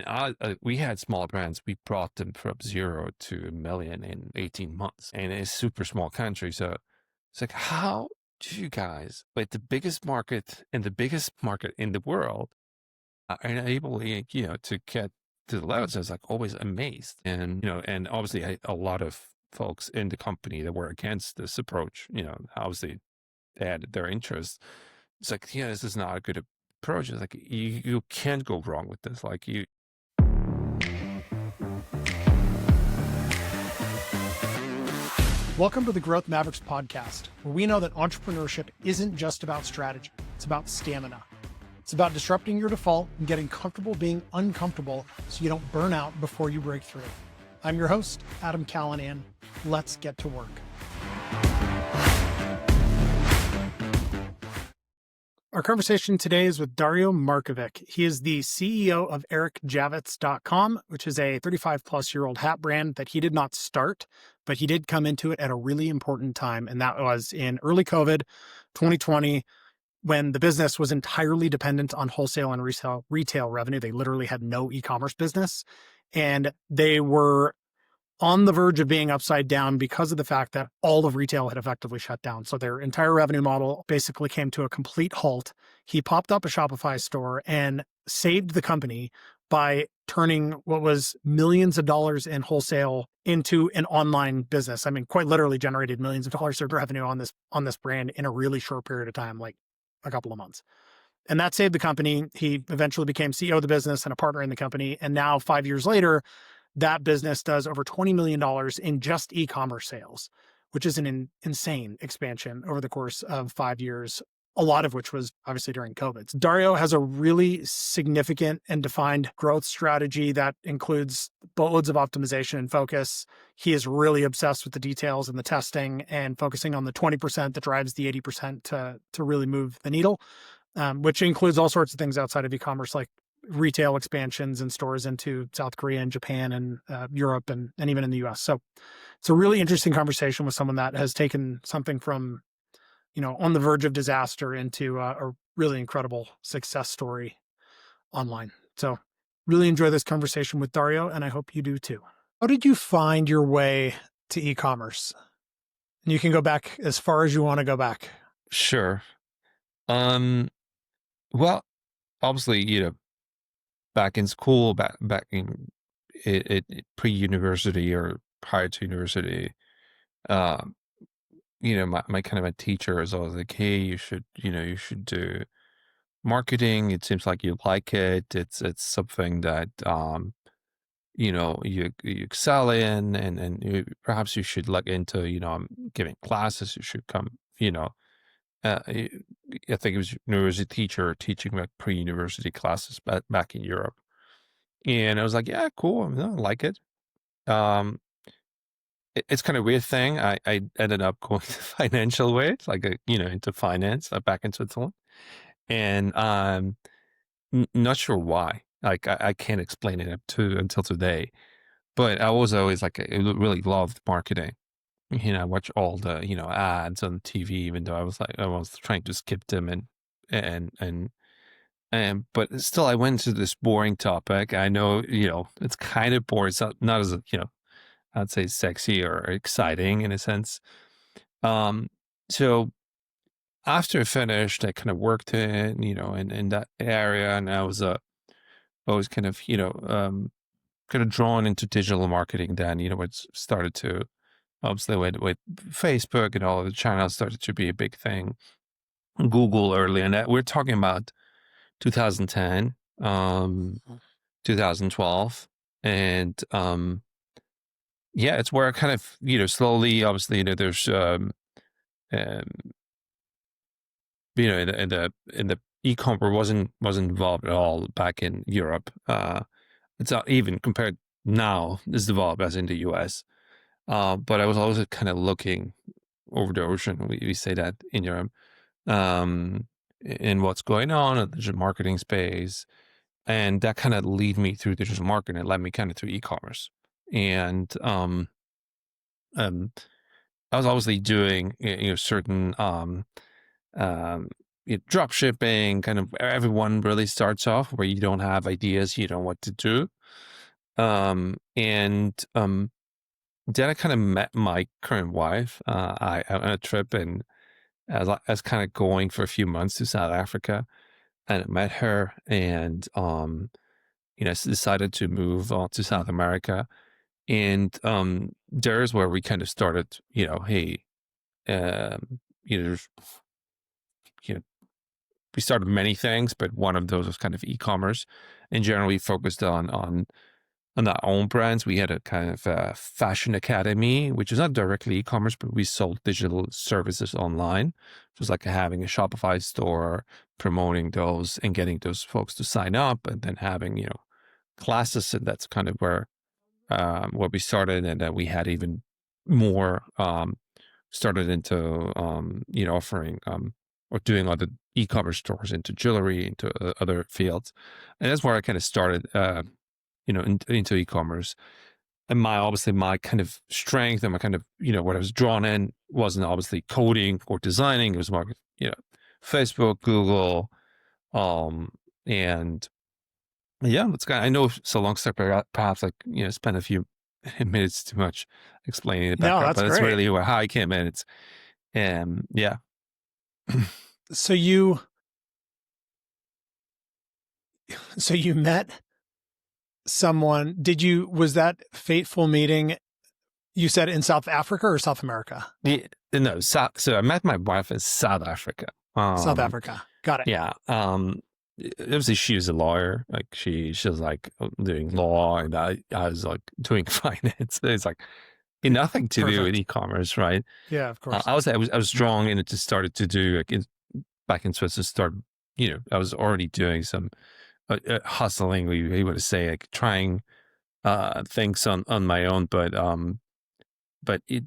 And we had small brands. We brought them from 0 to $1 million in 18 months, and it's a super small country. So it's like, how do you guys, with the biggest market and the biggest market in the world, are able, to get to the levels? I was like always amazed, and and obviously a lot of folks in the company that were against this approach. Obviously they had their interests. It's like, this is not a good approach. It's like you can't go wrong with this. Like you. Welcome to the Growth Mavericks podcast, where we know that entrepreneurship isn't just about strategy. It's about stamina. It's about disrupting your default and getting comfortable being uncomfortable so you don't burn out before you break through. I'm your host, Adam Callinan. Let's get to work. Our conversation today is with Dario Markovic. He is the CEO of ericjavits.com, which is a 35-plus-year-old hat brand that he did not start, but he did come into it at a really important time, and that was in early COVID, 2020, when the business was entirely dependent on wholesale and retail revenue. They literally had no e-commerce business, and they were on the verge of being upside down because of the fact that all of retail had effectively shut down. So their entire revenue model basically came to a complete halt. He popped up a Shopify store and saved the company by turning what was millions of dollars in wholesale into an online business. I mean, quite literally generated millions of dollars of revenue on this brand in a really short period of time, like a couple of months. And that saved the company. He eventually became CEO of the business and a partner in the company. And now 5 years later, that business does over $20 million in just e-commerce sales, which is an insane expansion over the course of 5 years, a lot of which was obviously during COVID. So Dario has a really significant and defined growth strategy that includes boatloads of optimization and focus. He is really obsessed with the details and the testing and focusing on the 20% that drives the 80% to really move the needle, which includes all sorts of things outside of e-commerce, like retail expansions and stores into South Korea and Japan and Europe and even in the US. So it's a really interesting conversation with someone that has taken something from, on the verge of disaster into a really incredible success story online. So really enjoy this conversation with Dario, and I hope you do too. How did you find your way to e-commerce? And you can go back as far as you want to go back. Sure. Well, obviously, back in school, back in pre-university or prior to university, my kind of a teacher is always like, hey, you should do marketing. It seems like you like it. It's something that, you excel in, and perhaps you should look into, giving classes. You should come, I think it was university teacher teaching like pre-university classes back in Europe. And I was like, yeah, cool. I like it. Um, it's kind of a weird thing. I ended up going the financial way, like, into finance back in Switzerland. And not sure why. Like, I can't explain it until today. But I was always like, I really loved marketing. I watch all the, ads on TV, even though I was trying to skip them and but still I went to this boring topic. I know, it's kind of boring. It's not as, I'd say sexy or exciting in a sense. So after I finished, I kind of worked in that area, and I was always kind of, kind of drawn into digital marketing then, it started to, obviously with Facebook and all of the channels started to be a big thing. Google early, and we're talking about 2010, 2012. And yeah, it's where I kind of, slowly, obviously, there's, um, in the e-commerce wasn't involved at all back in Europe. It's not even compared now as developed as in the US. But I was always kind of looking over the ocean. We say that in Europe, in what's going on in the digital marketing space. And that kind of lead me through digital marketing. It led me kind of through e-commerce. And I was obviously doing certain drop shipping, kind of everyone really starts off where you don't have ideas, you don't know what to do. And then I kind of met my current wife. I on a trip, and as kind of going for a few months to South Africa, and I met her, and decided to move on to South America. And there's where we kind of started, hey, there's, you know, we started many things, but one of those was kind of e-commerce, and generally focused on our own brands. We had a kind of fashion academy, which is not directly e-commerce, but we sold digital services online. It was like having a Shopify store, promoting those and getting those folks to sign up, and then having, classes. And that's kind of where we started. And then we had even more, started into, offering, or doing other e-commerce stores into jewelry, into other fields. And that's where I kind of started, into e-commerce. And obviously my kind of strength and my kind of, what I was drawn in wasn't obviously coding or designing. It was more, Facebook, Google, and yeah, I know it's a long step, perhaps like, spend a few minutes too much explaining the No, background, that's but that's great. really how I came in. It's, yeah. So you so you met someone. Was that fateful meeting, you said, in South Africa or South America? Yeah, no, so I met my wife in South Africa. South Africa. Got it. Yeah. Obviously she was a lawyer. Like she was like doing law, and I was like doing finance. It's like nothing to do with Perfect. e-commerce, right? Yeah, of course. I was strong in it, to started to do like back in Switzerland. I was already doing some hustling. We would say, like trying things on my own, but it,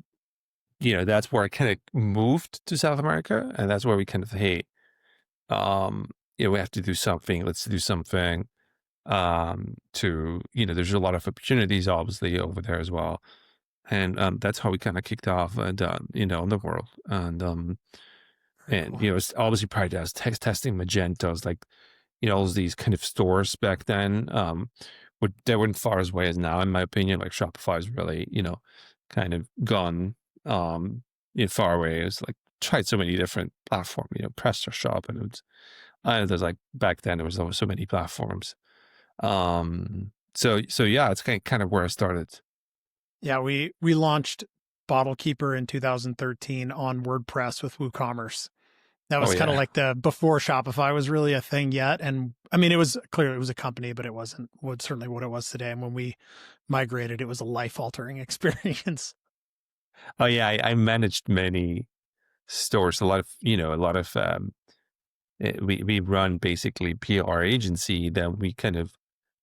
that's where I kind of moved to South America, and that's where we kind of, hey, we have to do something. Let's do something. There's a lot of opportunities, obviously, over there as well, and that's how we kind of kicked off, and in the world, Very and cool. it's obviously prior to us testing Magentos, like all these kind of stores back then, they weren't far as away as now, in my opinion. Like Shopify is really, kind of gone far away. It's like tried so many different platforms, Press or Shop, and there's like back then there was so many platforms. So yeah, it's kind of where I started. Yeah, we launched Bottle Keeper in 2013 on WordPress with WooCommerce. That Oh was kind of yeah. like the before Shopify was really a thing yet. And I mean, it was a company, but it wasn't certainly what it was today. And when we migrated, it was a life altering experience. Oh yeah, I managed many stores, we run basically PR agency. That we kind of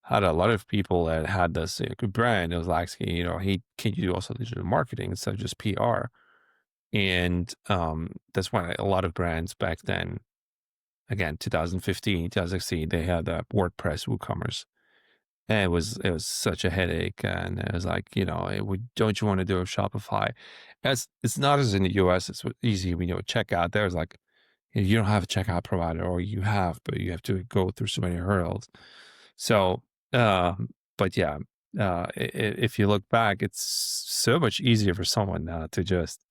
had a lot of people that had this good brand. It was like, hey, can you do also digital marketing instead of just PR? And that's why a lot of brands back then, again, 2015, 2016, they had WordPress, WooCommerce. And it was such a headache. And it was like, don't you want to do a Shopify? It's not as in the US, it's easy. Checkout. There's like, you don't have a checkout provider, or you have, but you have to go through so many hurdles. So, but yeah, if you look back, it's so much easier for someone to just,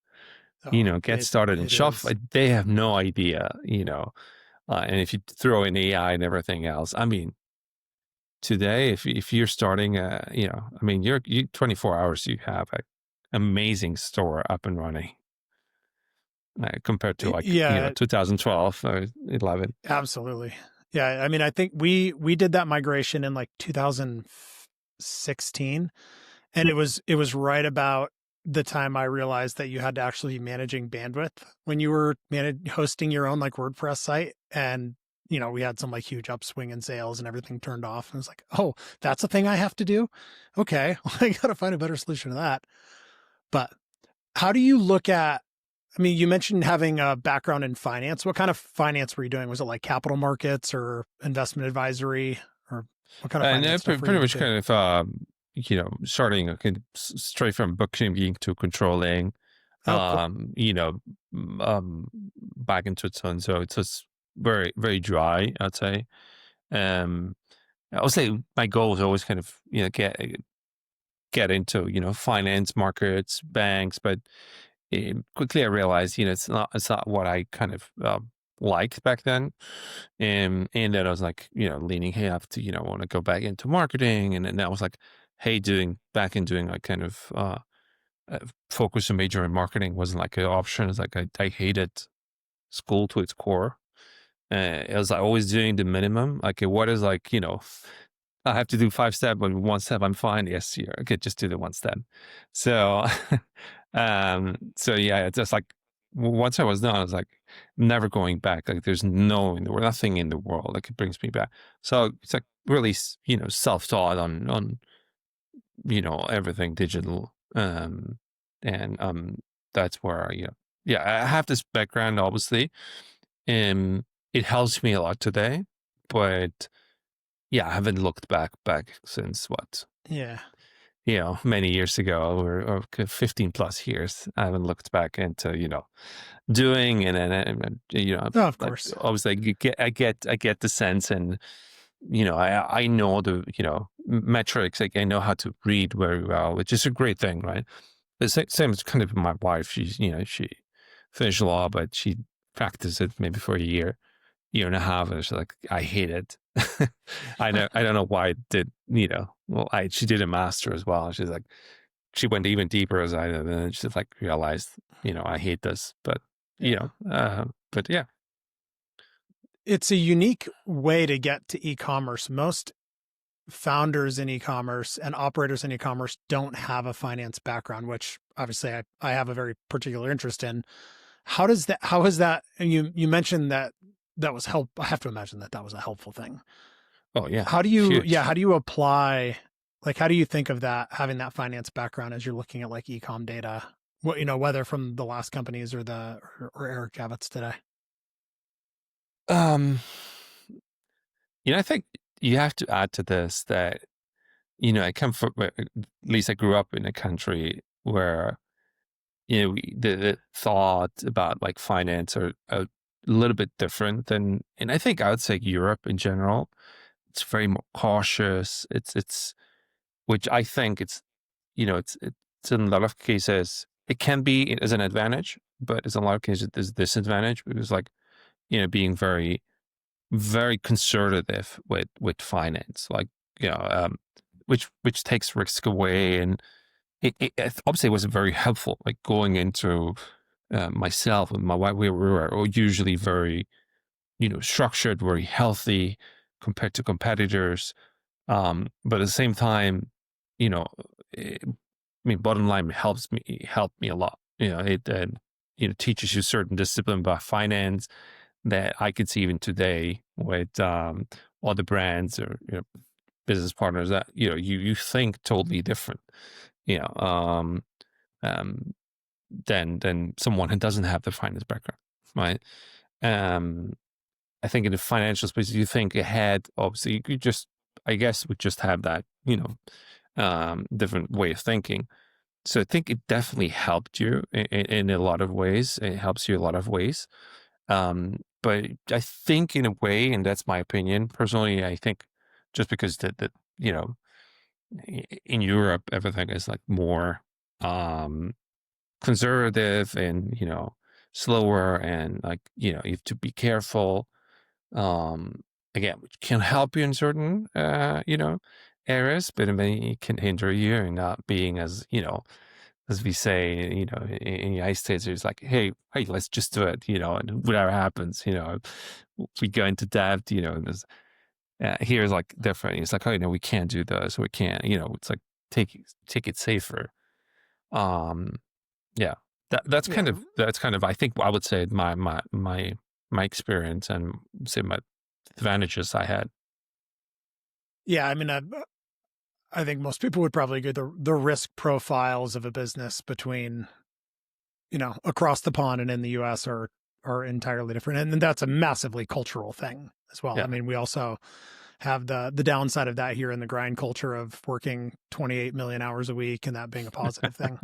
Oh, get started in it is. Shopify. They have no idea, and if you throw in AI and everything else, I mean, today, if you're starting, I mean, you 24 hours, you have an amazing store up and running, compared to like, Yeah, 2012 or 11. absolutely. Yeah, I mean, I think we did that migration in like 2016, and it was right about the time I realized that you had to actually be managing bandwidth when you were hosting your own like WordPress site. And we had some like huge upswing in sales and everything turned off. And I was like, oh, that's a thing I have to do. Okay, well, I got to find a better solution to that. But how do you look at? I mean, you mentioned having a background in finance. What kind of finance were you doing? Was it like capital markets or investment advisory, or what kind of And finance stuff were you pretty much into? kind of, starting straight from bookkeeping to controlling, Oh, cool. back into it. So it's just very, very dry, I'd say. Um, I would say my goal is always kind of, get into, finance markets, banks, but quickly I realized, it's not what I kind of liked back then. And then I was like, leaning, hey, I have to, want to go back into marketing. And then I was like, hey, doing like kind of focus and major in marketing wasn't like an option. It's like I hated school to its core. I was like always doing the minimum. Like, what is like, I have to do 5 steps, but 1 step, I'm fine. Yes, yeah, okay, just do the 1 step. So, so yeah, it's just like once I was done, I was like never going back. Like, there's nothing in the world that brings me back. So it's like really, self-taught on everything digital, and that's where yeah, I have this background, obviously, and it helps me a lot today, but yeah, I haven't looked back since what, Yeah. many years ago, or 15 plus years. I haven't looked back into, doing, and Oh, of like course. obviously I get the sense, and I know the, metrics. Like, I know how to read very well, which is a great thing, right? The same as kind of my wife. She finished law, but she practiced it maybe for a year and a half, and she's like, I hate it. I don't know why I did, well, she did a master as well. She's like, she went even deeper as I did, and then she like realized, I hate this, but, Yeah. but yeah. It's a unique way to get to e-commerce. Most founders in e-commerce and operators in e-commerce don't have a finance background, which obviously I have a very particular interest in. How is that? And you mentioned that was help. I have to imagine that was a helpful thing. Oh yeah, How huge. do you apply, like, how do you think of that, having that finance background as you're looking at like e-com data, what, whether from the last companies or Eric Javits today? Um, I think you have to add to this that, I come from, at least I grew up in a country where, the thought about like finance are a little bit different than, and I think I would say Europe in general. It's very more cautious. It's which I think it's in a lot of cases it can be as an advantage, but it's in a lot of cases there's disadvantage because, like, being very, very conservative with finance, like, which takes risk away, and it obviously was very helpful, like going into, myself and my wife. We were usually very, structured, very healthy compared to competitors. But at the same time, you know, I mean, bottom line helped me a lot. It teaches you certain discipline about finance that I could see even today with, other brands or, business partners that, you think totally different, you know, um, um, than someone who doesn't have the finance background, right? Um, I think in the financial space, you think ahead. Obviously, you could just, I guess, would just have that, different way of thinking. So I think it definitely helped you in a lot of ways. It helps you a lot of ways. But I think in a way, and that's my opinion personally, I think just because that you know in Europe everything is like more, um, conservative and, slower, and like, you have to be careful, um, again, which can help you in certain, areas, but I mean, it can hinder you and not being as, as we say, in the United States, it's like, hey, let's just do it, and whatever happens, we go into debt, and here is like different. It's like, oh, we can't do this, we can't, it's like take it safer. Um, yeah, Yeah. that's kind of, I think I would say my experience, and say my advantages I had. Yeah. I mean, I think most people would probably agree the risk profiles of a business between, across the pond and in the US are entirely different. And that's a massively cultural thing as well. I Yeah. mean, we also have the downside of that here in the grind culture of working 28 million hours a week and that being a positive thing.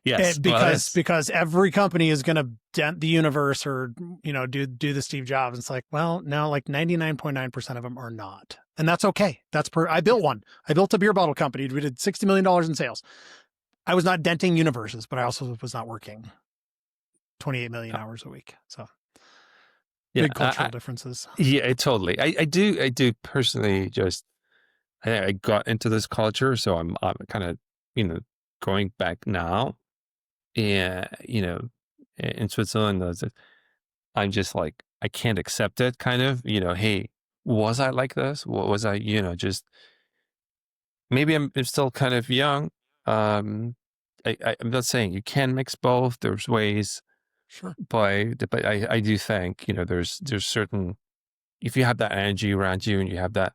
Yes, well, it because is. every company is going to dent the universe or do the Steve Jobs. It's like, well, no, like 99.9% of them are not, and that's okay. I built one. I built a beer bottle company. We did $60 million in sales. I was not denting universes, but I also was not working 28 million Uh, hours a week. So Yeah, big cultural differences. yeah, totally. I do personally just I got into this culture, so I'm kind of going back now. Yeah, in Switzerland, I'm just like I can't accept it. Kind of, hey, was I like this? What was I? Just maybe I'm still kind of young. Um, I'm not saying you can mix both. There's ways, Sure. but I do think there's certain if you have that energy around you and you have that,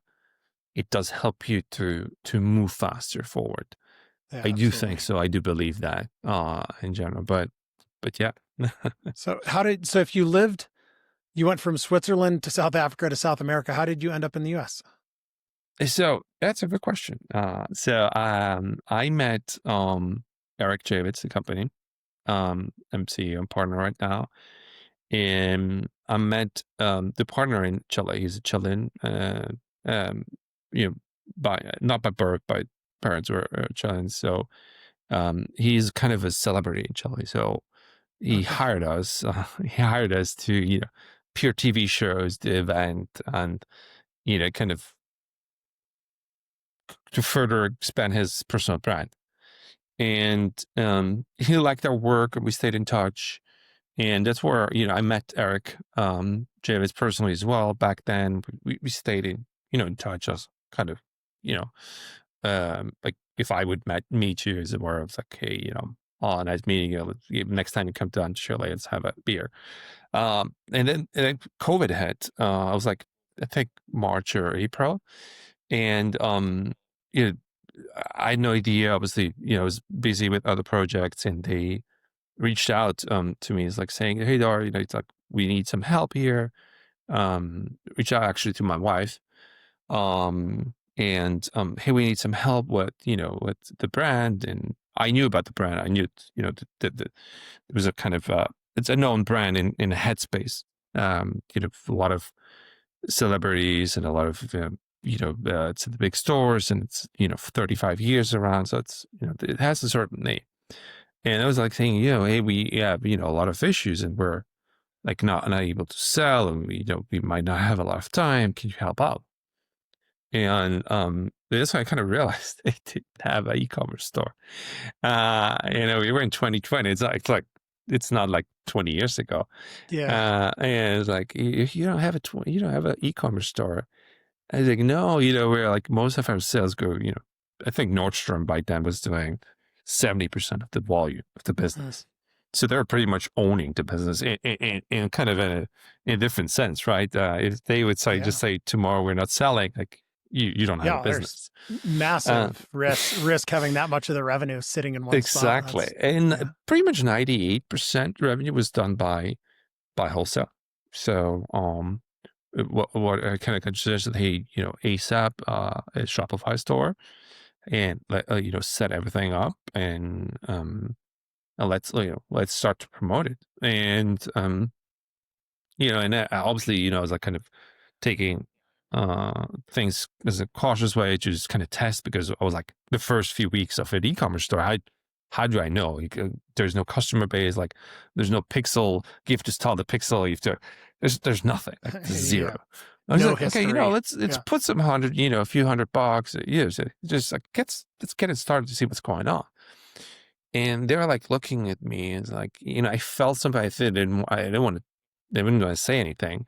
it does help you to move faster forward. Yeah, I do absolutely. think so. I do believe that in general, but yeah. So if you went from Switzerland to South Africa to South America, how did you end up in the US? So that's a good question. I met Eric Javits, the company. I'm CEO and partner right now. And I met the partner in Chile. He's a Chilean, um, you know, by not by birth, by parents were Chilean. So he's kind of a celebrity in Chile. So he Okay. hired us. He hired us to pure TV shows, the event, and kind of to further expand his personal brand. And he liked our work, and we stayed in touch. And that's where I met Eric Javits personally as well. Back then, we stayed in touch as kind of you know like if I would meet you, as it were, it's like, hey, oh, nice meeting you. Next time you come down to Chile, let's have a beer. And then COVID hit. I was like, I think March or April, and you know, I had no idea. Obviously, I was busy with other projects, and they reached out to me. It's like saying, "Hey, Dar, it's like we need some help here." Reached out actually to my wife, and hey, we need some help with with the brand. And I knew about the brand. I knew that it was a kind of it's a known brand in a headspace. A lot of celebrities and a lot of it's at the big stores, and it's 35 years around, so it's it has a certain name. And I was like saying, hey, we have a lot of issues, and we're like not able to sell, and we might not have a lot of time. Can you help out? And that's when I kind of realized they didn't have an e-commerce store. We were in 2020. It's not like 20 years ago. Yeah. And it's like, if you don't have you don't have an e-commerce store. I was like, no, we're like most of our sales go, I think Nordstrom by then was doing 70% of the volume of the Mm. business. So they're pretty much owning the business in kind of in a different sense, right? If they would Yeah. just say tomorrow we're not selling, like you don't have a Yeah. There's business. Uh, massive risk having that much of the revenue sitting in one spot. exactly. And Yeah. pretty much 98% revenue was done by wholesale. So, what I kind of consider, hey, ASAP, a Shopify store, and set everything up, and let's let's start to promote it. And and obviously, I was like kind of taking things as a cautious way to just kind of test, because I was like the first few weeks of an e-commerce store, how do I know? Like, there's no customer base, like there's no pixel. You have to install the pixel. You have to. There's nothing. Like Yeah. zero. I was No like, okay, history. let's Yeah. put some a few $100. So just like let's get it started to see what's going on. And they were like looking at me, and it's like, I felt something. I didn't want to. They didn't want to say anything.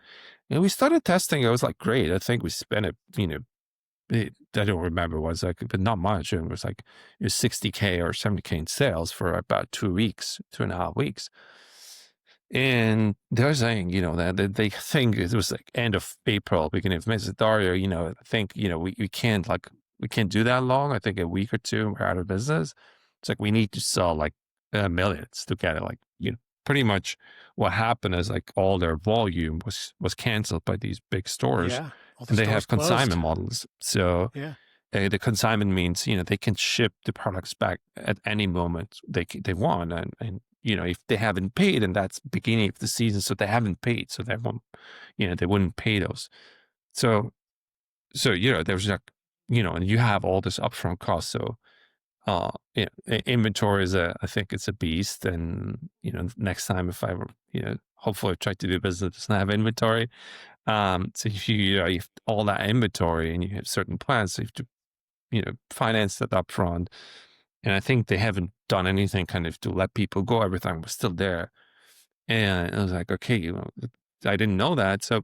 And we started testing. It was like great. I think we spent I don't remember what it was like, but not much. It was like it was 60K or 70K in sales for about 2 weeks, 2.5 weeks. And they're saying, that they think it was like end of April, beginning of May. Dario, I think, we can't do that long. I think a week or two, we're out of business. It's like we need to sell like millions to get it. Like, pretty much what happened is like all their volume was canceled by these big stores, Yeah. All the and they stores have closed. consignment models. So Yeah. the consignment means, they can ship the products back at any moment they want. And, if they haven't paid, and that's beginning of the season, so they haven't paid, so they won't, they wouldn't pay those. So, there's like, and you have all this upfront cost. So, inventory I think it's a beast. And, next time if I were, hopefully I try to do business that doesn't have inventory. So if you have all that inventory and you have certain plans, so you have to, finance that upfront. And I think they haven't done anything kind of to let people go. Everything was still there. And I was like, okay, I didn't know that. So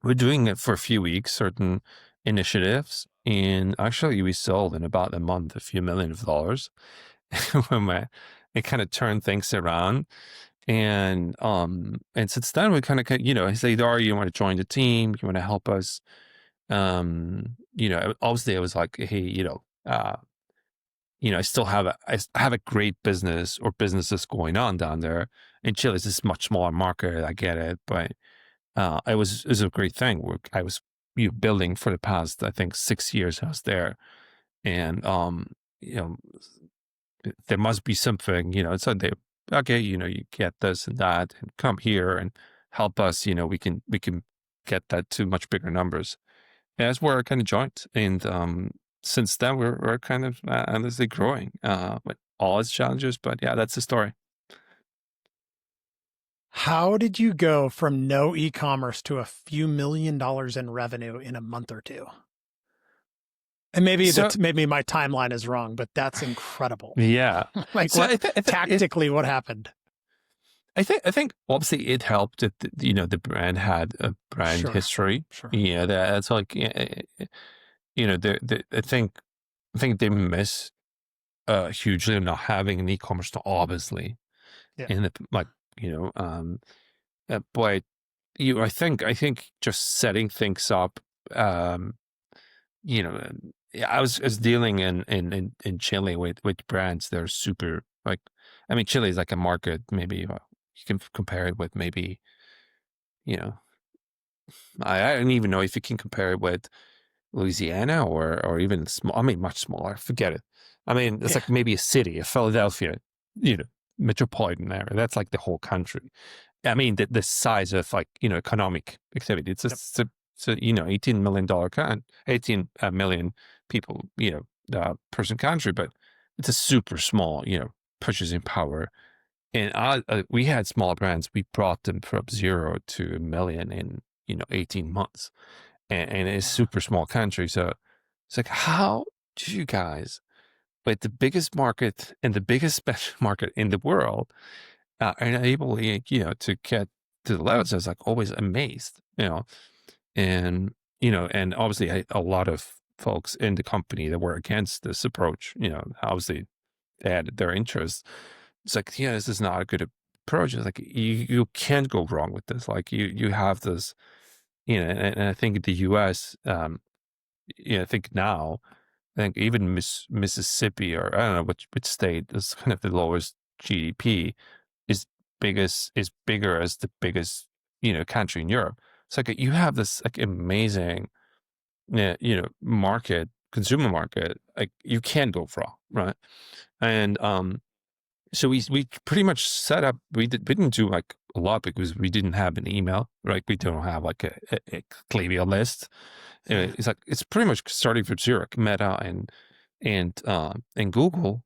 we're doing it for a few weeks, certain initiatives. And actually we sold in about a month, a few million of dollars. It kind of turned things around. And since then we kind of, I say, Dario, you want to join the team? You want to help us? Obviously I was like, hey, I still have I have a great business or businesses going on down there. In Chile, it's a much smaller market. I get it, but it was a great thing. I was building for the past, I think, 6 years. I was there, and you know, there must be something. So they okay, you get this and that, and come here and help us. We can get that to much bigger numbers. And that's where I kind of joined, and since then we're kind of endlessly growing with all its challenges. But yeah, that's the story. How did you go from no e-commerce to a few $1 million in revenue in a month or two? And maybe maybe my timeline is wrong, but that's incredible. Yeah. Like, So what tactically what happened? I think obviously it helped that the brand had a brand Sure. history. Sure. Yeah, that's like I think they miss hugely not having an e-commerce store, obviously. Yeah. And like but I think just setting things up. Yeah, I was dealing in Chile with brands that are super, like, I mean, Chile is like a market. Maybe you can compare it with, maybe, you know I don't even know if you can compare it with Louisiana or even small. I mean, much smaller. Forget it. I mean, it's Yeah. like maybe a city, a Philadelphia, metropolitan area. That's like the whole country. I mean, the size of, like, economic activity. It's a 18 million dollar 18 million people, person country, but it's a super small, purchasing power. And we had small brands. We brought them from 0 to 1 million in 18 months, and it's super small country. So it's like, how do you guys, with the biggest market and the biggest special market in the world, are able, to get to the levels? I was like always amazed, and and obviously a lot of folks in the company that were against this approach. Obviously they had their interests. It's like, yeah, this is not a good approach. It's like you can't go wrong with this. Like you have this, and I think the U.S. I think now, I think even Mississippi, or I don't know which state is kind of the lowest GDP, is bigger as the biggest country in Europe. It's like you have this like amazing market, consumer market. Like you can't go wrong, right? And so we pretty much set up. We didn't do like a lot because we didn't have an email, right? We don't have like a Klaviyo list. It's like it's pretty much starting from zero. Meta and Google,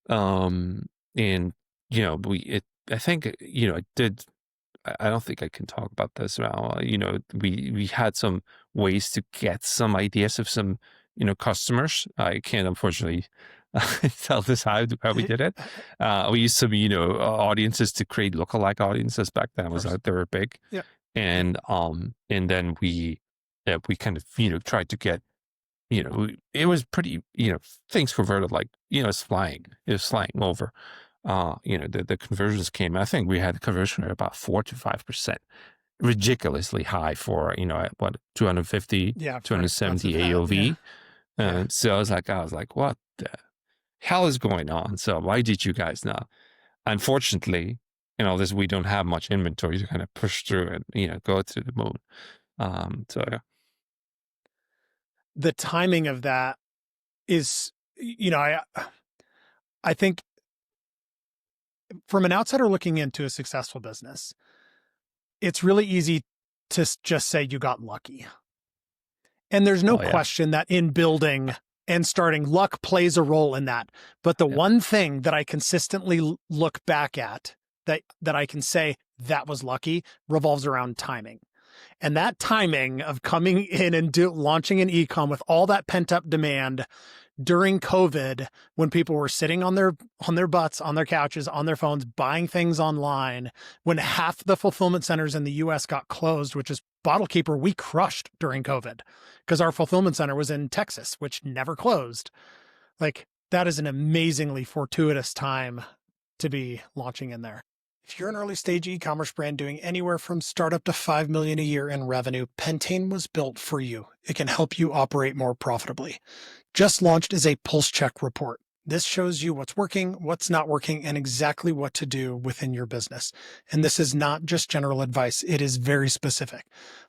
and I think I did. I don't think I can talk about this now. We had some ways to get some ideas of some customers. I can't, unfortunately, tell this how we did it. We used some audiences to create lookalike audiences. Back then was they were big. Yeah. And then we kind of tried to get, it was pretty, things converted like, it's flying. It was flying over. The conversions came. I think we had a conversion rate about 4 to 5%, ridiculously high for, what, 250, Yeah. 270 AOV. Yeah. So I was like, what the hell is going on? So why did you guys not? Unfortunately, we don't have much inventory to kind of push through and, go to the moon. So yeah. The timing of that is, I think from an outsider looking into a successful business, it's really easy to just say you got lucky. And there's no Oh yeah. question that in building and starting, luck plays a role in that. But the Yeah. one thing that I consistently look back at that I can say that was lucky revolves around timing. And that timing of coming in and launching an e-com with all that pent up demand during COVID, when people were sitting on their butts, on their couches, on their phones, buying things online, when half the fulfillment centers in the US got closed, which is Bottle Keeper, we crushed during COVID because our fulfillment center was in Texas, which never closed. Like, that is an amazingly fortuitous time to be launching in there. If you're an early stage e-commerce brand doing anywhere from startup to 5 million a year in revenue, Pentane was built for you. It can help you operate more profitably. Just launched is a pulse check report. This shows you what's working, what's not working, and exactly what to do within your business. And this is not just general advice. It is very specific.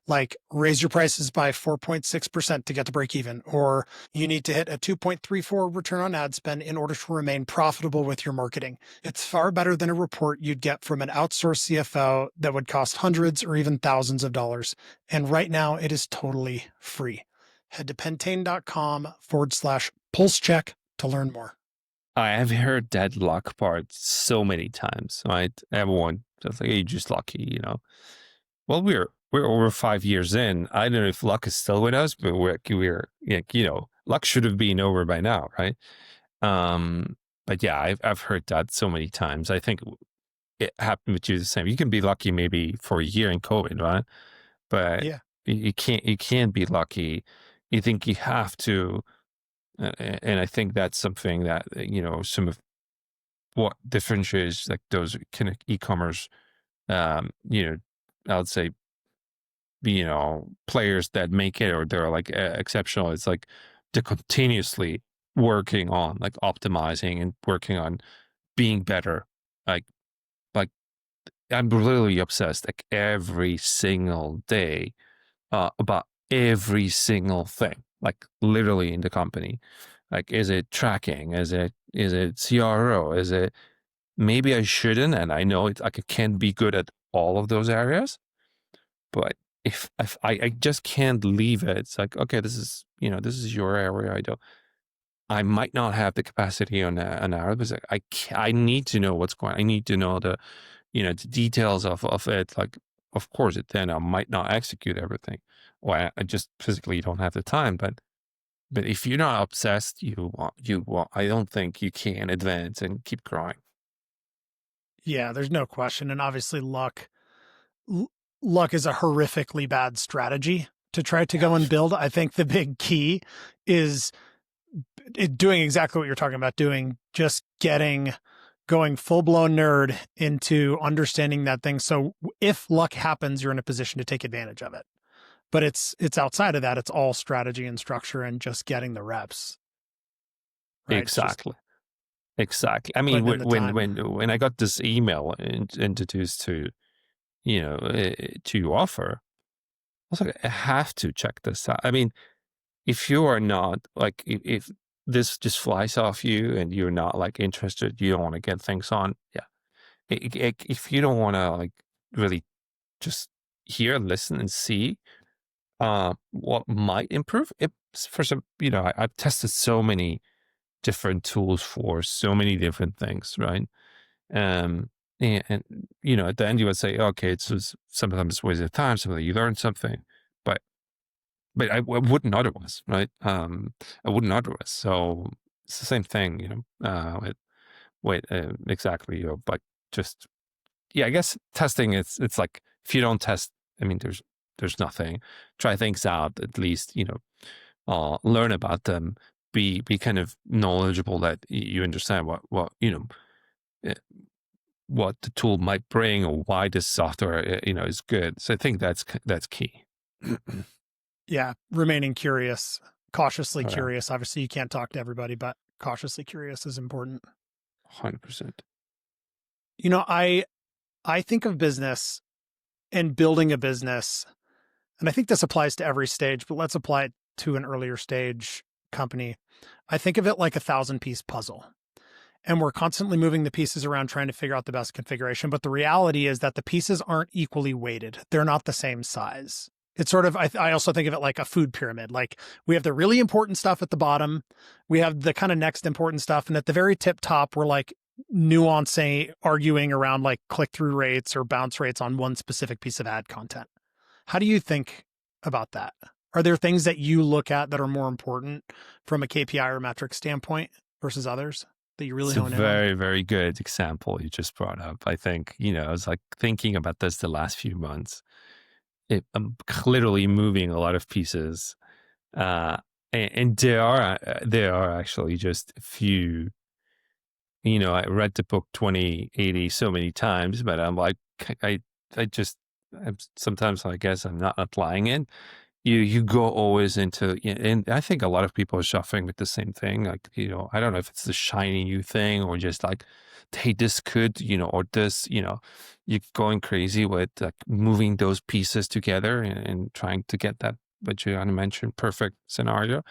Like, raise your prices by 4.6% to get to break even, or you need to hit a 2.34 return on ad spend in order to remain profitable with your marketing. It's far better than a report you'd get from an outsourced CFO that would cost hundreds or even thousands of dollars. And right now it is totally free. Head to pentane.com/pulse check to learn more. I have heard that luck part so many times, right? Everyone just like, hey, you're just lucky, you know. Well, we're over 5 years in. I don't know if luck is still with us, but we're like, you know, luck should have been over by now, right? But yeah, I've heard that so many times. I think it happened with you the same. You can be lucky maybe for a year in COVID, right? But Yeah. you can't be lucky. You think you have to, and I think that's something that, you know, some of what differentiates like those kind of e-commerce, you know, I would say, you know, players that make it or they're like exceptional. It's like they're continuously working on like optimizing and working on being better. Like, like I'm literally obsessed like every single day about every single thing, like literally in the company. Like, is it tracking? Is it CRO? Is it maybe I shouldn't? And I know it's like I can't be good at all of those areas, but if I just can't leave it. It's like, okay, this is, you know, this is your area. I might not have the capacity on an hour, but it's like I need to know what's going on. I need to know the, you know, the details of it. Like, of course, then I might not execute everything, or I just physically don't have the time. But if you're not obsessed, you want. I don't think you can advance and keep growing. Yeah, there's no question. And obviously luck is a horrifically bad strategy to try to Yeah. go and build. I think the big key is doing exactly what you're talking about doing, just going full blown nerd into understanding that thing. So if luck happens, you're in a position to take advantage of it. But it's outside of that. It's all strategy and structure and just getting the reps, right? It's just Exactly. Exactly. I mean, putting in the time. when I got this email introduced to, you know, to your offer, I was like, I have to check this out. I mean, if you are not like, if this just flies off you and you're not like interested, you don't want to get things on. Yeah. If you don't want to like really just hear, listen, and see what might improve it for some, you know, I've tested so many different tools for so many different things, right? Um, and you know, at the end you would say, okay, it's just sometimes it's a waste of time, sometimes you learn something, but I wouldn't otherwise, right? I wouldn't otherwise. So it's the same thing, you know. Exactly, you know, but just yeah, I guess testing. It's like if you don't test, I mean, there's nothing. Try things out at least, you know. Learn about them. Be kind of knowledgeable that you understand what you know what the tool might bring or why this software you know is good. So I think that's key. Yeah. Remaining curious, cautiously Yeah, curious. Obviously you can't talk to everybody, but cautiously curious is important. 100%. You know, I think of business and building a business, and I think this applies to every stage, but let's apply it to an earlier stage company. I think of it like a 1,000-piece puzzle. And we're constantly moving the pieces around trying to figure out the best configuration. But the reality is that the pieces aren't equally weighted. They're not the same size. It's sort of, I also think of it like a food pyramid. Like we have the really important stuff at the bottom. We have the kind of next important stuff. And at the very tip top, we're like nuancing, arguing around like click-through rates or bounce rates on one specific piece of ad content. How do you think about that? Are there things that you look at that are more important from a KPI or metric standpoint versus others that you really It's a hone in on? very, very good example you just brought up. I think, I was like thinking about this the last few months. I'm clearly moving a lot of pieces. Uh, and there are actually just a few, I read the book 2080 so many times, but I'm like, I, I just, sometimes I guess I'm not applying it. You go always into, and I think a lot of people are suffering with the same thing. Like, I don't know if it's the shiny new thing or just like, hey, this could, or this, you're going crazy with like moving those pieces together and trying to get that, what you mentioned, perfect scenario.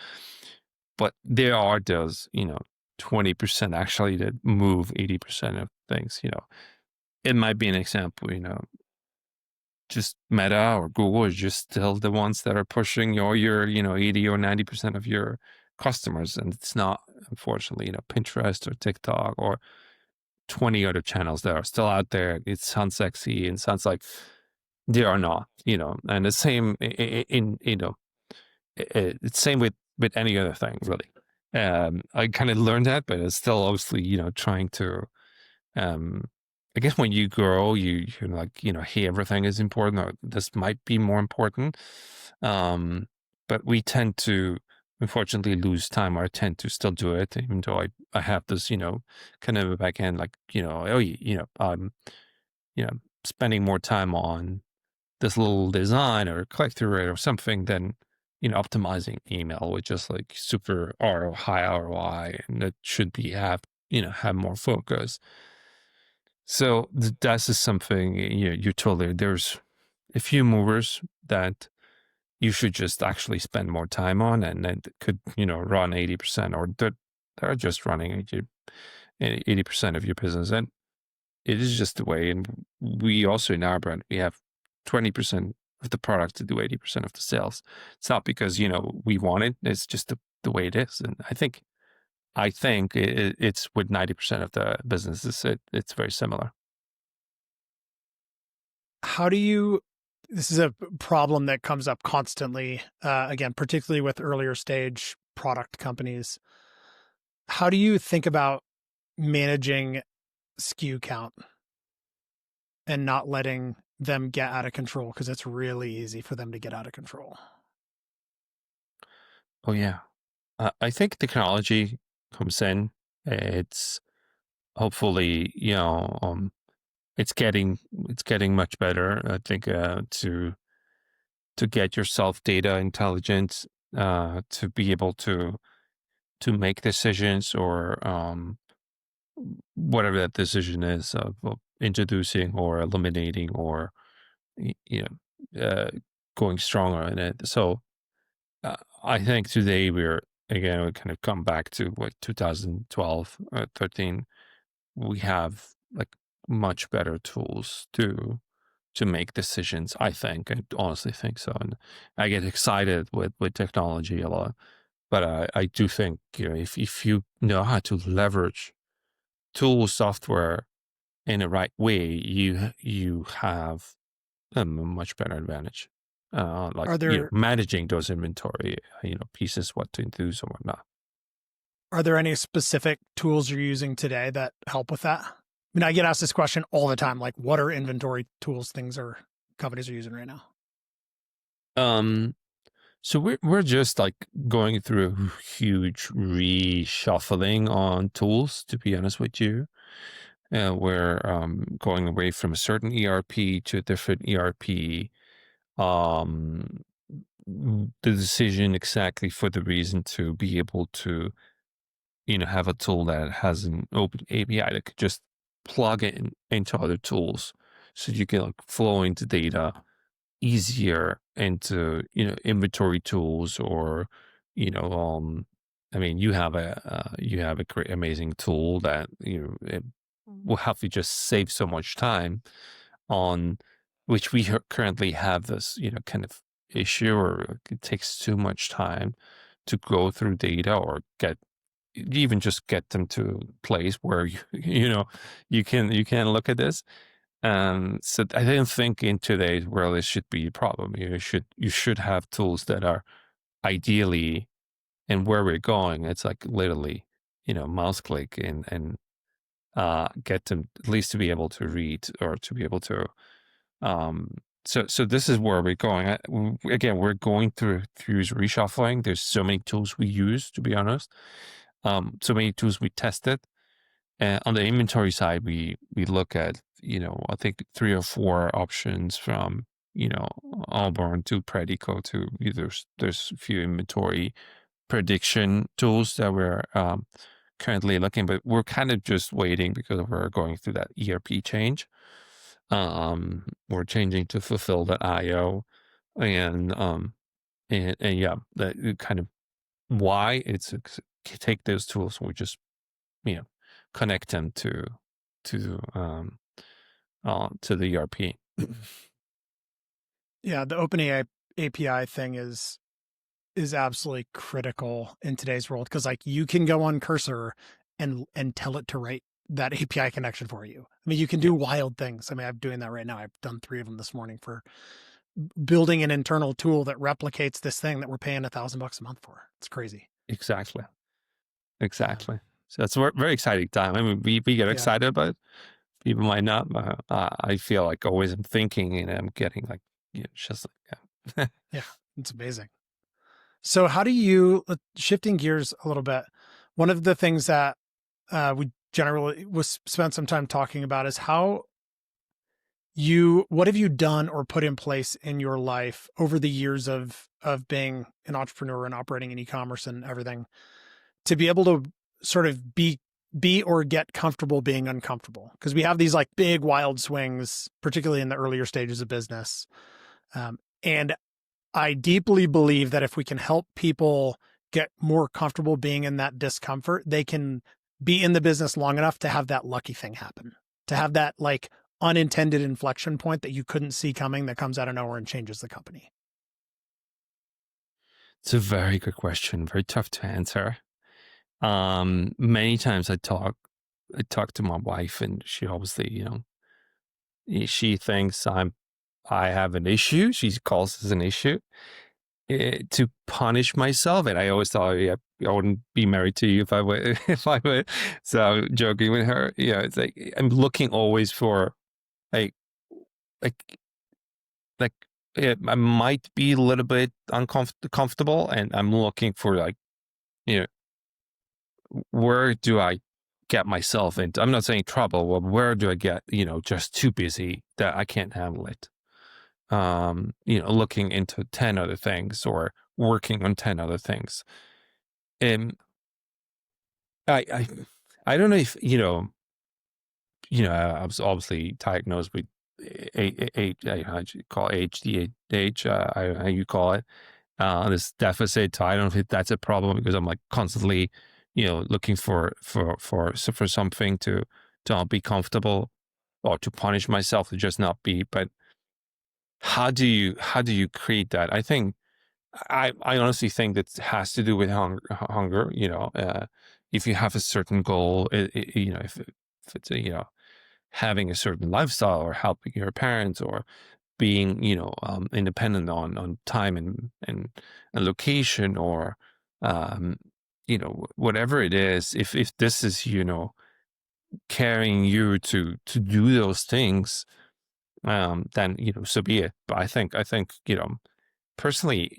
But there are those, 20% actually that move 80% of things, It might be an example, just Meta or Google is just still the ones that are pushing your 80 or 90% of your customers. And it's not, unfortunately, Pinterest or TikTok or 20 other channels that are still out there. It sounds sexy and sounds like they are not, and the same it's same with any other thing, really. I kind of learned that, but it's still obviously, trying to, um, I guess when you grow, you're like, hey, everything is important, or this might be more important. But we tend to, unfortunately, lose time, or I tend to still do it, even though I have this, kind of back end, like, spending more time on this little design or click through rate or something than, optimizing email with just like super high ROI, and that should be have more focus. So that's just something, you're totally, there's a few movers that you should just actually spend more time on, and then could, run 80% or that are just running 80% of your business. And it is just the way. And we also, in our brand, we have 20% of the product to do 80% of the sales. It's not because, we want it. It's just the way it is. And I think it's with 90% of the businesses, it's very similar. How do you, this is a problem that comes up constantly, again, particularly with earlier stage product companies. How do you think about managing SKU count and not letting them get out of control? Because it's really easy for them to get out of control. Oh, yeah. I think technology comes in. It's hopefully, it's getting much better. I think to get yourself data intelligence, to be able to make decisions, or whatever that decision is, of introducing or eliminating, or y- you going stronger in it. So I think today we kind of come back to what 2012 or 13. We have like much better tools to make decisions. I honestly think so, and I get excited with technology a lot. But I do think, if you know how to leverage tool software in the right way, you have a much better advantage. Like, Are there managing those inventory, pieces, what to introduce or whatnot. are there any specific tools you're using today that help with that? I mean, I get asked this question all the time. Like, what are inventory tools things or companies are using right now? Um, so we're just like going through a huge reshuffling on tools, to be honest with you. We're going away from a certain ERP to a different ERP. Um, the decision exactly for the reason to be able to, have a tool that has an open API that could just plug it into other tools, so you can like flow into data easier into, inventory tools, or, you know, um, I mean, you have a great, amazing tool that it will help you just save so much time on which we currently have this kind of issue, or it takes too much time to go through data or get even just get them to a place where you you can look at this. So I didn't think in today's world it should be a problem. You should have tools that are ideally, and where we're going, it's like literally, mouse click and get them at least to be able to read or to be able to. So this is where we're going. Again, we're going through reshuffling. There's so many tools we use, to be honest. So many tools we tested. And on the inventory side, we look at, I think 3 or 4 options from, Allborn to Predico to there's a few inventory prediction tools that we're currently looking, but we're kind of just waiting because we're going through that ERP change. We're changing to fulfill.io and yeah, that kind of why take those tools. We just, you know, connect them to the ERP. Yeah, the OpenAI API thing is absolutely critical in today's world, because like you can go on Cursor and tell it to write that API connection for you. I mean, you can do wild things. I mean, I'm doing that right now. I've done 3 of them this morning for building an internal tool that replicates this thing that we're paying $1,000 a month for. It's crazy. Exactly. Yeah. So it's a very exciting time. I mean, we get Yeah. excited, but people might not. I feel like always I'm thinking and I'm getting like, it's just like, Yeah, it's amazing. So how do you, shifting gears a little bit, one of the things that we generally spent some time talking about is what have you done or put in place in your life over the years of being an entrepreneur and operating in e-commerce and everything to be able to sort of be or get comfortable being uncomfortable? Because we have these like big wild swings, particularly in the earlier stages of business. And I deeply believe that if we can help people get more comfortable being in that discomfort, they can be in the business long enough to have that lucky thing happen, to have that like unintended inflection point that you couldn't see coming that comes out of nowhere and changes the company. it's a very good question. Very tough to answer. Many times I talk to my wife, and she obviously, she thinks I have an issue. She calls this an issue to punish myself. And I always thought, yeah, I wouldn't be married to you if I would, if I would. So joking with her, it's like, I'm looking always for like, like, like, I might be a little bit uncomfortable, and I'm looking for like, you know, where do I get myself into? I'm not saying trouble, but where do I get, just too busy that I can't handle it? Looking into 10 other things or working on 10 other things. And I, I don't know if, I was obviously diagnosed with how do you call it? ADHD, how you call it, this deficit. I don't know if that's a problem because I'm like constantly, looking for something to not be comfortable or to punish myself to just not be. But how do you create that? I think I honestly think that has to do with hunger. If you have a certain goal, if it's having a certain lifestyle or helping your parents or being independent on time and location or whatever it is, if this is carrying you to do those things, then so be it. But I think personally,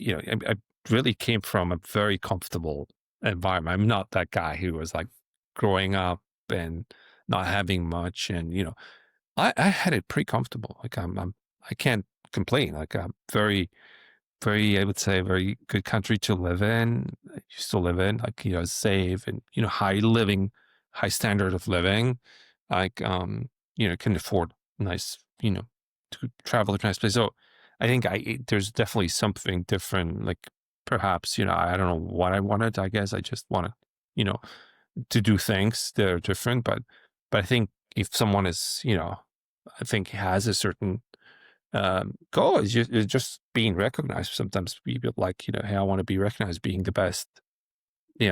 I really came from a very comfortable environment. I'm not that guy who was like growing up and not having much, and I had it pretty comfortable. Like I can't complain. Like I'm very, very, I would say, very good country to live in. I used to live in, like, safe and, high standard of living. Like, can afford nice, to travel to nice place. So I think there's definitely something different, like perhaps, I don't know what I wanted. I guess I just wanted, you know, to do things that are different. But I think if someone is, I think has a certain goal, is just being recognized. Sometimes people like, hey, I want to be recognized being the best, you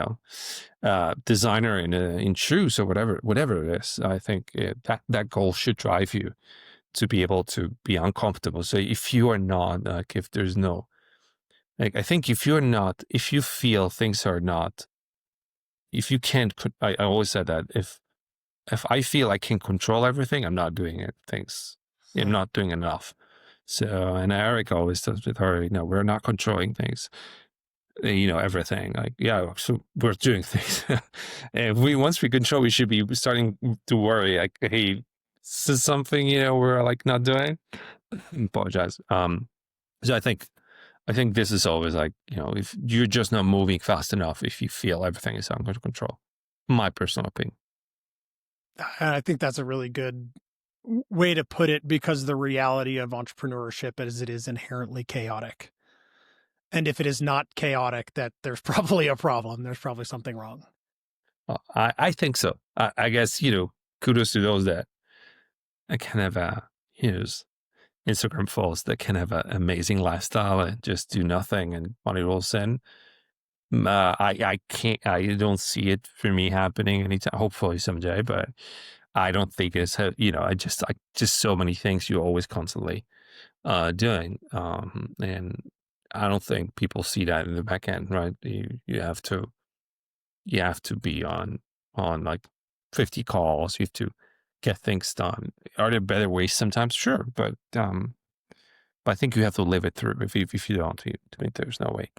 know, designer in shoes or whatever it is. I think that goal should drive you to be able to be uncomfortable. So if you are not like, if there's no, like, I think if you feel things are not, if you can't, I always said that if I feel I can control everything, I'm not doing it. I'm Hmm. not doing enough. So, and Eric always says with her, we're not controlling things, everything. Like, yeah, so we're doing things. And once we control, we should be starting to worry. Like, hey, this is something, we're like not doing. Apologize. So I think this is always like, if you're just not moving fast enough, if you feel everything is under control, my personal opinion. And I think that's a really good way to put it, because the reality of entrepreneurship is it is inherently chaotic. And if it is not chaotic, that there's probably a problem. There's probably something wrong. I think so. I guess, kudos to those that can have use Instagram folks that can have an amazing lifestyle and just do nothing and money rolls in. I can't, I don't see it for me happening anytime, hopefully someday, but I don't think it's, just so many things you're always constantly doing. And I don't think people see that in the back end, right? You have to be on like 50 calls. You have to get things done. Are there better ways sometimes? Sure, but I think you have to live it through. If you don't, there's no way.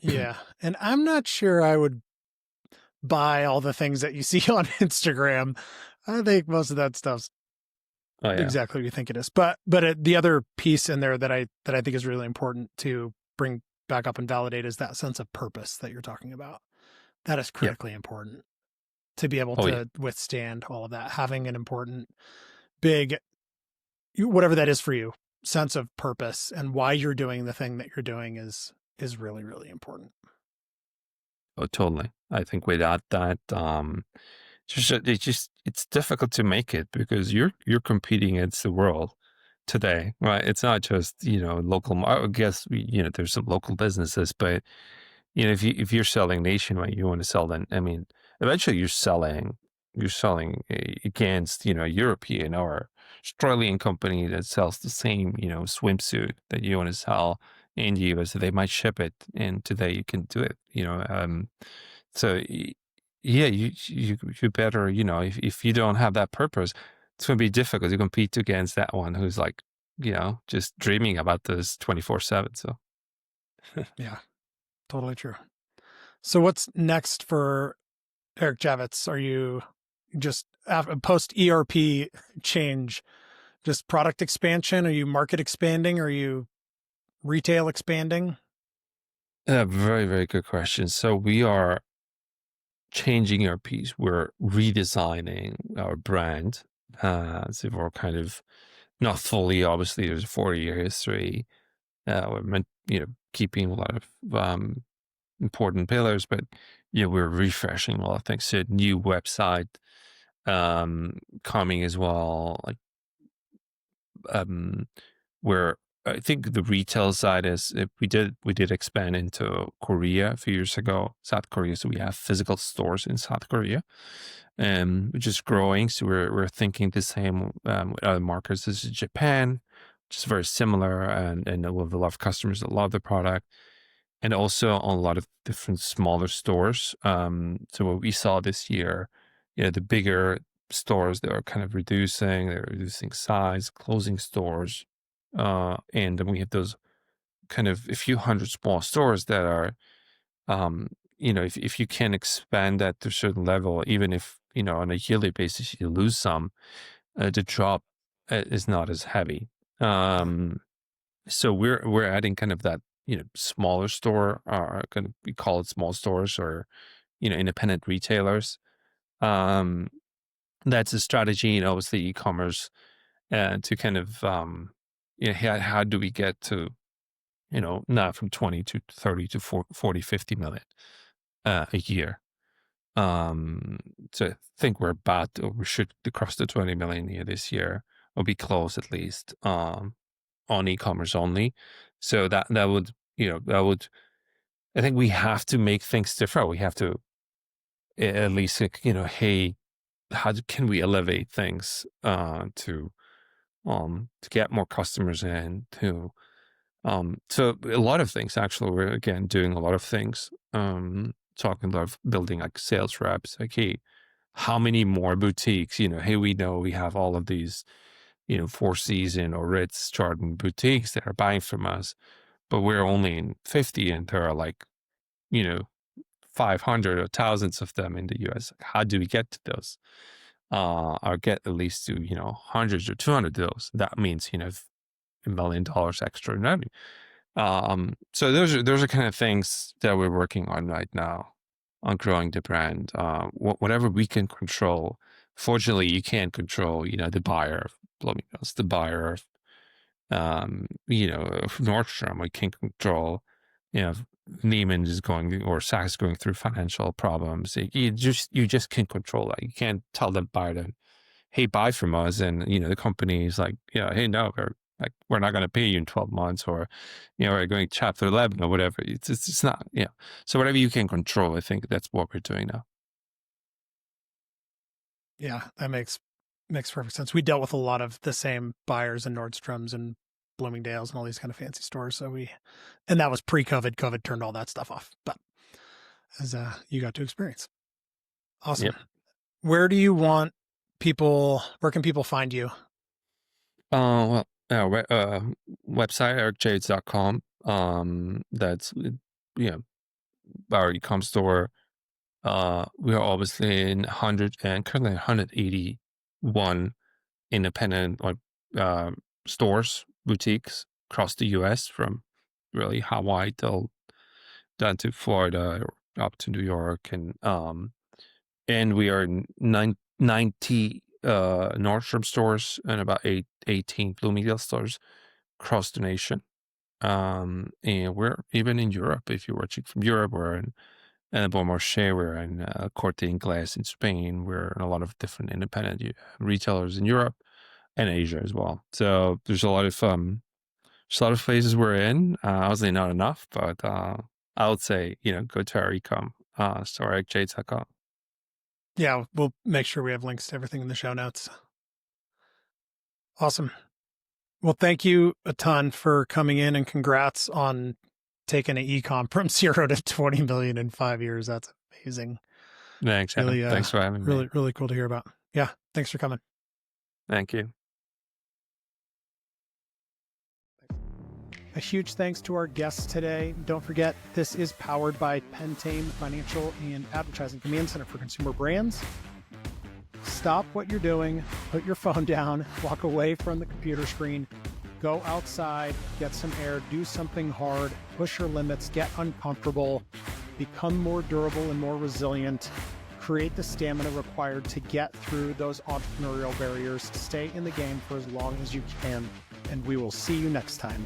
Yeah. And I'm not sure I would buy all the things that you see on Instagram. I think most of that stuff's Oh yeah, exactly what you think it is. But the other piece in there that I think is really important to bring back up and validate is that sense of purpose that you're talking about. That is yep, critically important to be able oh yeah, to withstand all of that. Having an important, big, whatever that is for you, sense of purpose and why you're doing the thing that you're doing is really, really important. oh totally. I think without that, it's difficult to make it because you're competing against the world today, right? It's not just local. I guess there's some local businesses, but if you're selling nationwide, you want to sell then. I mean, eventually you're selling against European or Australian company that sells the same swimsuit that you want to sell in the US. So they might ship it, and today you can do it. So yeah, you better if you don't have that purpose, it's gonna be difficult to compete against that one who's like just dreaming about this 24/7. So. Yeah, totally true. So what's next for Eric Javits? Are you just post ERP change, just product expansion? Are you market expanding? Are you retail expanding? Very, very good question. So we are changing our piece. We're redesigning our brand. So we're kind of not fully, obviously, there's a 40-year history. We're meant, keeping a lot of important pillars, but we're refreshing a lot of things. So new website coming as well. Like um, where I think the retail side is we did expand into Korea a few years ago, South Korea. So we have physical stores in South Korea, which is growing. So we're thinking the same with other markets. This is Japan, which is very similar, and we have a lot of customers that love the product, and also on a lot of different smaller stores. So what we saw this year, the bigger stores that are kind of they're reducing size, closing stores. And then we have those kind of a few hundred small stores that are, if you can expand that to a certain level, even if, on a yearly basis, you lose some, the drop is not as heavy. Yeah. Um, so we're adding kind of that, smaller store, kind of, we call it small stores or, independent retailers. Um, that's a strategy, obviously e-commerce, to kind of, how do we get to not from 20 to 30 to 40, 50 million a year. So I think we're about, or we should cross the 20 million here this year, or be close at least, on e-commerce only. So that would, I think we have to make things different. We have to at least, hey, can we elevate things, to get more customers in, so a lot of things actually. We're again doing a lot of things, talking a lot of building like sales reps, like, hey, how many more boutiques, hey, we know we have all of these, Four Season or Ritz Carlton boutiques that are buying from us, but we're only in 50 and there are like, 500 or thousands of them in the US. How do we get to those? Or get at least to, hundreds or 200 of those. That means, $1 million extra in revenue. So those are kind of things that we're working on right now on growing the brand. Whatever we can control. Fortunately, you can't control, the buyer of Bloomingdale's, the buyer of, of Nordstrom. We can't control, if Neiman is going or Saks going through financial problems. You just can't control that. You can't tell the buyer to, hey, buy from us, and the company is like, hey, no, we're not going to pay you in 12 months, or we're going chapter 11 or whatever. It's not, so whatever you can control, I think that's what we're doing now. Yeah, that makes perfect sense. We dealt with a lot of the same buyers in Nordstroms and Bloomingdale's and all these kind of fancy stores. And that was pre-COVID. COVID turned all that stuff off, but as you got to experience. Awesome. Yep. Where do you want people, where can people find you? Well, website, ericjavits.com. That's, our e-com store. We are obviously in currently 181 independent stores, boutiques across the US, from really Hawaii down to Florida or up to New York, and we are in 90 Nordstrom stores and about 18 Bloomingdale stores across the nation. And we're even in Europe. If you're watching from Europe, we're in Beaumarchais, we're in Corte Inglés in Spain. We're in a lot of different independent retailers in Europe and Asia as well. So there's a lot of places we're in. Obviously not enough, but I would say, go to our e-com store, ericjavits.com. Yeah, we'll make sure we have links to everything in the show notes. Awesome. Well, thank you a ton for coming in, and congrats on taking an e-com from 0 to 20 million in 5 years. That's amazing. Thanks, Adam. Thanks for having me. Really cool to hear about. Yeah, thanks for coming. Thank you. A huge thanks to our guests today. Don't forget, this is powered by Pentane Financial and Advertising Command Center for Consumer Brands. Stop what you're doing, put your phone down, walk away from the computer screen, go outside, get some air, do something hard, push your limits, get uncomfortable, become more durable and more resilient, create the stamina required to get through those entrepreneurial barriers, stay in the game for as long as you can, and we will see you next time.